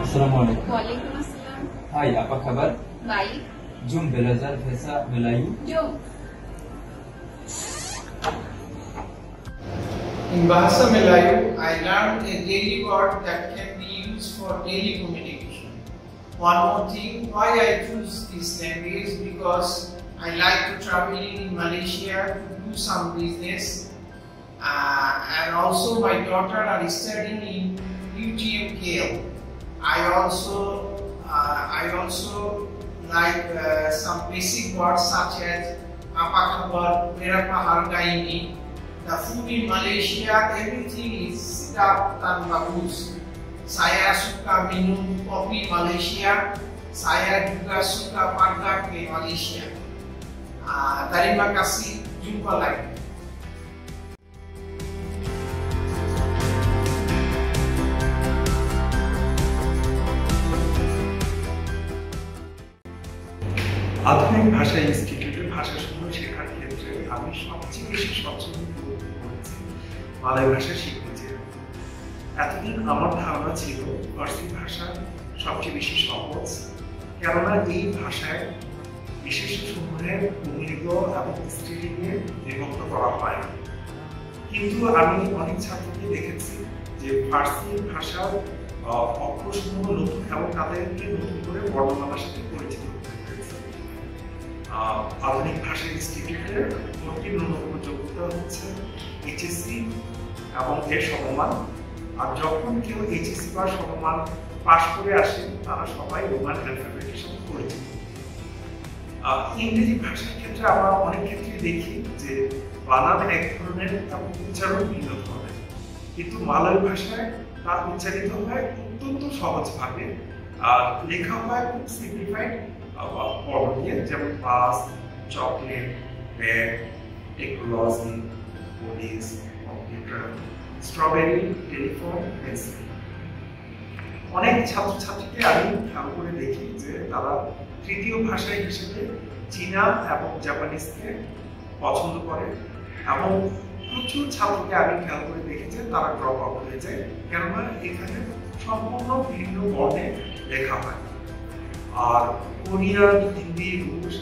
Assalamualaikum. Waalaikumsalam. Hai, apa kabar? Baik. Jom belajar bahasa Melayu. Jom. In Bahasa Melayu, I learned a daily word that can be used for daily communication. One more thing, why I choose this language because I like to travel in Malaysia to do some business, and also my daughter are studying in UTM KL. I also like some basic words such as apa kabar, berapa harga ini. The food in Malaysia, everything is sedap dan bagus. Saya suka minum kopi Malaysia. Saya juga suka pergi ke Malaysia. Terima kasih. Jumpa lagi. আধুনিক ভাষা ইনস্টিটিউটের ভাষাসমূহ শেখার ক্ষেত্রে আমি সবচেয়ে বেশি স্বচ্ছন্দ বোধ করেছি মালয় ভাষা শিখতে চেয়ে। এতদিন আমার ধারণা ছিল ফার্সি ভাষা সবচেয়ে বেশি সহজ, কেননা এই ভাষায় বিশেষণসমূহের পুংলিঙ্গ এবং স্ত্রীলিঙ্গে বিভক্ত করা হয়। কিন্তু আমি অনেক ছাত্রকে দেখেছি যে ফার্সি ভাষার অক্ষরসমূহ নতুন এবং তাদেরকে নতুন করে বর্ণমালার সাথে পরিচিত করতে হয়েছে। আধুনিক ভাষা ইনস্টিটিউটের ভর্তি ন্যূনতম যোগ্যতা হচ্ছে এইচএসসি এবং এর সমমান। আর যখন কেউ এইচএসসি বা সমমান পাশ করে আসে তারা সবাই রোমান অ্যালফাবেটের সাথে পরিচিত। ইংরেজি ভাষার ক্ষেত্রে আমরা অনেক ক্ষেত্রে দেখি যে বানান এক ধরনের এবং উচ্চারণ ভিন্ন ধরনের, কিন্তু মালয় ভাষায় তা উচ্চারিত হয় অত্যন্ত সহজভাবে আর লেখা হয় খুব সিম্পলিফাইড পর্ব দিয়ে, যেমন bus, chocolate, bag, technology, police, computer, strawberry, telephone, pencil. অনেক ছাত্রছাত্রীকে আমি খেয়াল করে দেখি যে তারা তৃতীয় ভাষা হিসেবে চীনা এবং জাপানিজকে পছন্দ করে, এবং প্রচুর ছাত্রকে আমি খেয়াল করে দেখেছি তারা ড্রপ আউট হয়ে যায়, কেননা এখানে সম্পূর্ণ ভিন্ন বর্ণে লেখা হয়। আর কোরিয়ান, হিন্দি, রুশ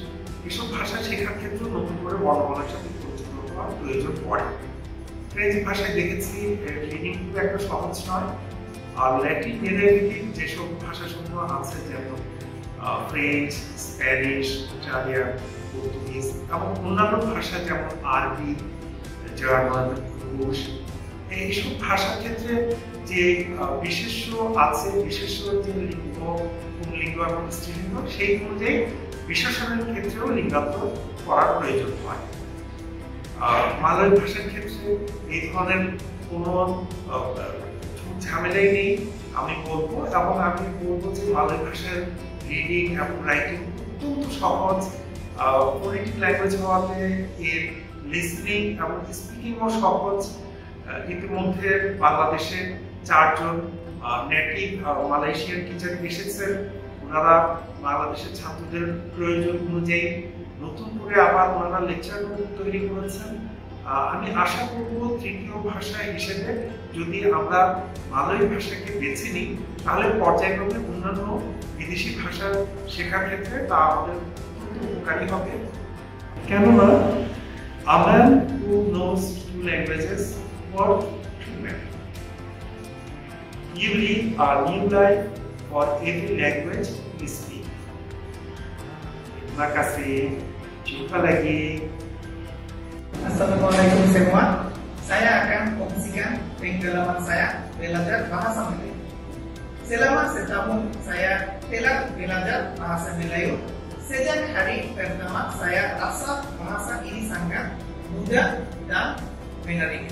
এসব ভাষা শেখার ক্ষেত্রে নতুন করে বর্ণমালার সাথে পরিচিত হওয়ার প্রয়োজন পড়ে। ফ্রেঞ্চ ভাষায় দেখেছি রিডিং খুব একটা সহজ নয়, আর ল্যাটিন ডেরিভেটিভ যেসব ভাষাসমূহ আছে যেমন ফ্রেঞ্চ, স্প্যানিশ, ইটালিয়ান, পর্তুগিজ এবং অন্যান্য ভাষা যেমন আরবি, জার্মান, রুশ, এইসব ভাষার ক্ষেত্রে যে বিশেষ্য আছে, বিশেষ্য যে লিঙ্গ, পুংলিঙ্গ এবং স্ত্রীলিঙ্গ, সেই অনুযায়ী বিশেষণের ক্ষেত্রেও লিঙ্গান্তর করার প্রয়োজন হয়। মালয় ভাষার ক্ষেত্রে এই ধরনের কোনো ঝামেলাই নেই আমি বলবো, এবং আমি বলবো যে মালয় ভাষার রিডিং এবং রাইটিং অত্যন্ত সহজ। ফোনেটিক ল্যাঙ্গুয়েজ হওয়াতে এর লিসনিং এবং স্পিকিংও সহজ। ইতিমধ্যে বাংলাদেশে 4 জন নেটিভ মালয়েশিয়ান টিচার এসেছেন, ওনারা বাংলাদেশের ছাত্রদের প্রয়োজন অনুযায়ী নতুন করে আবার ওনারা লেকচার তৈরি করেছেন। আমি আশা করব তৃতীয় ভাষা হিসেবে যদি আমরা মালয় ভাষাকে বেছে নিই তাহলে পর্যায়ক্রমে অন্যান্য বিদেশি ভাষা শেখার ক্ষেত্রে তা আমাদের উপকারী হবে, কেননা a man who knows 2 languages worth 2 men. You live a new life for every language you speak. Terima kasih. Jumpa lagi. Assalamualaikum semua. Saya akan kongsikan pengalaman saya belajar bahasa Melayu. Selama setahun saya telah belajar bahasa Melayu. Sejak hari pertama saya rasa bahasa ini sangat mudah dan menarik.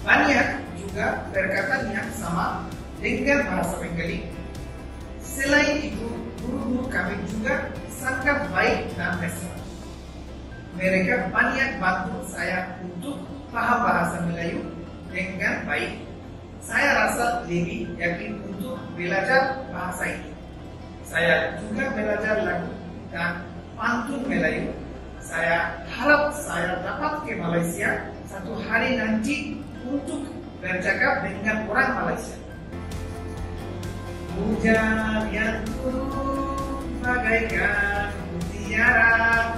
Banyak juga perkataan yang sama dengan bahasa Bengali. Selain itu, guru-guru kami juga sangat baik dan mesra. Mereka banyak bantu saya untuk paham bahasa Melayu dengan baik. Saya rasa lebih yakin untuk belajar bahasa ini. Saya juga belajar lagu dan pantun Melayu. Saya harap saya dapat ke Malaysia satu hari nanti untuk bercakap dengan orang Malaysia. Hujan yang turun bagaikan mutiara.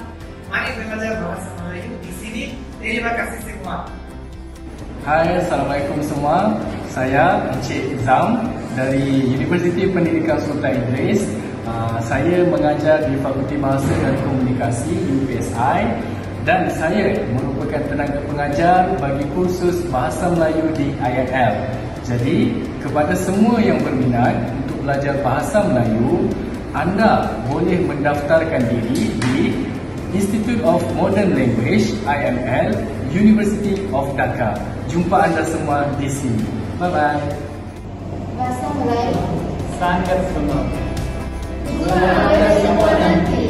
Mari belajar bahasa Melayu di sini. Terima kasih semua. Hai, Assalamualaikum semua. Saya Encik Zam dari Universiti Pendidikan Sultan Idris. Saya mengajar di Fakulti Bahasa dan Komunikasi UPSI dan saya merupakan tenaga pengajar bagi kursus Bahasa Melayu di INL. Jadi, kepada semua yang berminat untuk belajar Bahasa Melayu, anda boleh mendaftarkan diri di Institute of Modern Language IML, University of Dhaka. Jumpa anda semua di sini. Bye-bye. Bahasa Melayu Sangat senang. jumpa anda semua nanti.